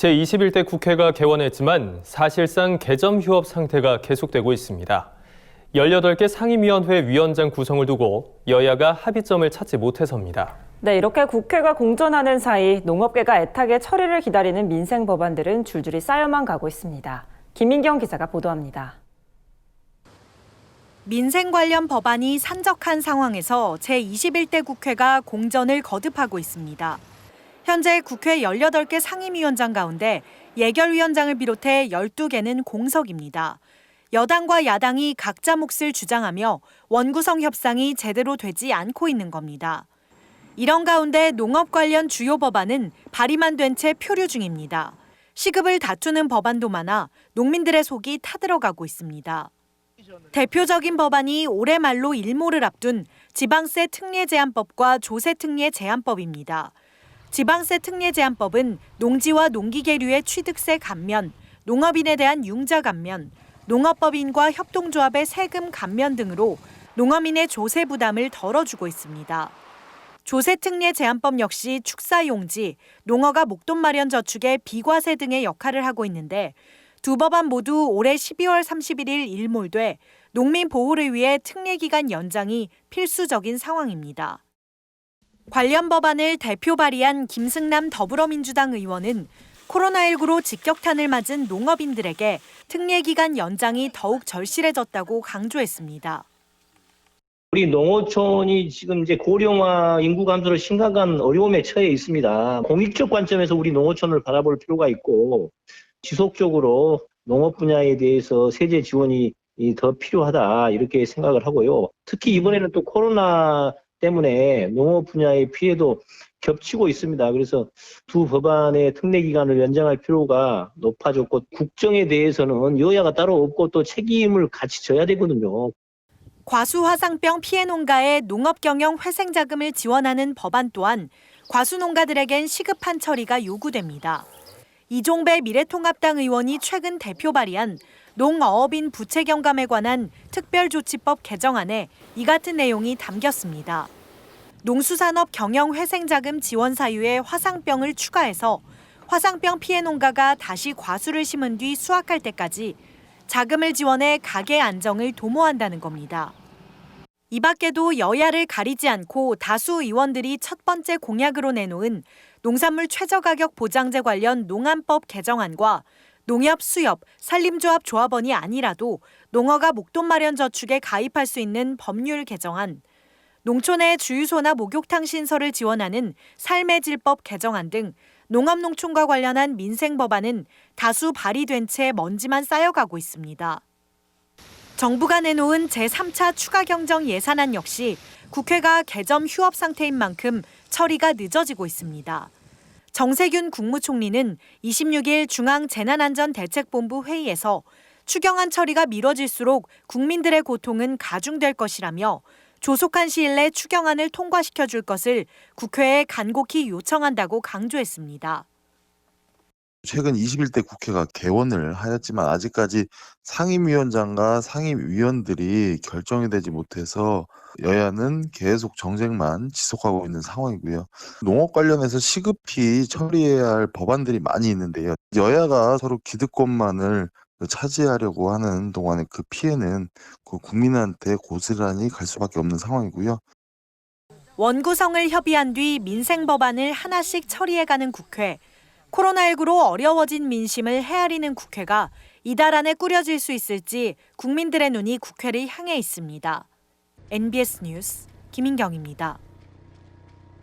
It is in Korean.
제21대 국회가 개원했지만 사실상 개점 휴업 상태가 계속되고 있습니다. 18개 상임위원회 위원장 구성을 두고 여야가 합의점을 찾지 못해서입니다. 네, 이렇게 국회가 공전하는 사이 농업계가 애타게 처리를 기다리는 민생 법안들은 줄줄이 쌓여만 가고 있습니다. 김민경 기자가 보도합니다. 민생 관련 법안이 산적한 상황에서 제21대 국회가 공전을 거듭하고 있습니다. 현재 국회 18개 상임위원장 가운데 예결위원장을 비롯해 12개는 공석입니다. 여당과 야당이 각자 몫을 주장하며 원구성 협상이 제대로 되지 않고 있는 겁니다. 이런 가운데 농업 관련 주요 법안은 발의만 된 채 표류 중입니다. 시급을 다투는 법안도 많아 농민들의 속이 타들어가고 있습니다. 대표적인 법안이 올해 말로 일몰을 앞둔 지방세 특례 제한법과 조세 특례 제한법입니다. 지방세 특례 제한법은 농지와 농기계류의 취득세 감면, 농업인에 대한 융자 감면, 농업법인과 협동조합의 세금 감면 등으로 농어민의 조세 부담을 덜어주고 있습니다. 조세 특례 제한법 역시 축사용지, 농어가 목돈 마련 저축의 비과세 등의 역할을 하고 있는데 두 법안 모두 올해 12월 31일 일몰돼 농민 보호를 위해 특례 기간 연장이 필수적인 상황입니다. 관련 법안을 대표 발의한 김승남 더불어민주당 의원은 코로나19로 직격탄을 맞은 농업인들에게 특례 기간 연장이 더욱 절실해졌다고 강조했습니다. 우리 농어촌이 지금 이제 고령화 인구 감소로 심각한 어려움에 처해 있습니다. 공익적 관점에서 우리 농어촌을 바라볼 필요가 있고 지속적으로 농업 분야에 대해서 세제 지원이 더 필요하다 이렇게 생각을 하고요. 특히 이번에는 또 코로나 때문에 농업 분야의 피해도 겹치고 있습니다. 그래서 두 법안의 특례 기간을 연장할 필요가 높아졌고 국정에 대해서는 여야가 따로 없고 또 책임을 같이 져야 되거든요. 과수화상병 피해 농가의 농업 경영 회생 자금을 지원하는 법안 또한 과수 농가들에겐 시급한 처리가 요구됩니다. 이종배 미래통합당 의원이 최근 대표 발의한 농어업인 부채 경감에 관한 특별조치법 개정안에 이 같은 내용이 담겼습니다. 농수산업 경영 회생자금 지원 사유에 화상병을 추가해서 화상병 피해 농가가 다시 과수를 심은 뒤 수확할 때까지 자금을 지원해 가계 안정을 도모한다는 겁니다. 이 밖에도 여야를 가리지 않고 다수 의원들이 첫 번째 공약으로 내놓은 농산물 최저가격 보장제 관련 농안법 개정안과 농협, 수협, 산림조합 조합원이 아니라도 농어가 목돈 마련 저축에 가입할 수 있는 법률 개정안, 농촌의 주유소나 목욕탕 신설을 지원하는 삶의 질법 개정안 등 농업농촌과 관련한 민생 법안은 다수 발의된 채 먼지만 쌓여가고 있습니다. 정부가 내놓은 제3차 추가경정 예산안 역시 국회가 개점 휴업 상태인 만큼 처리가 늦어지고 있습니다. 정세균 국무총리는 26일 중앙재난안전대책본부 회의에서 추경안 처리가 미뤄질수록 국민들의 고통은 가중될 것이라며 조속한 시일 내 추경안을 통과시켜 줄 것을 국회에 간곡히 요청한다고 강조했습니다. 최근 21대 국회가 개원을 하였지만 아직까지 상임위원장과 상임위원들이 결정이 되지 못해서 여야는 계속 정쟁만 지속하고 있는 상황이고요. 농업 관련해서 시급히 처리해야 할 법안들이 많이 있는데요. 여야가 서로 기득권만을 차지하려고 하는 동안에 그 피해는 그 국민한테 고스란히 갈 수밖에 없는 상황이고요. 원구성을 협의한 뒤 민생 법안을 하나씩 처리해가는 국회. 코로나19로 어려워진 민심을 헤아리는 국회가 이달 안에 꾸려질 수 있을지 국민들의 눈이 국회를 향해 있습니다. NBS 뉴스 김인경입니다.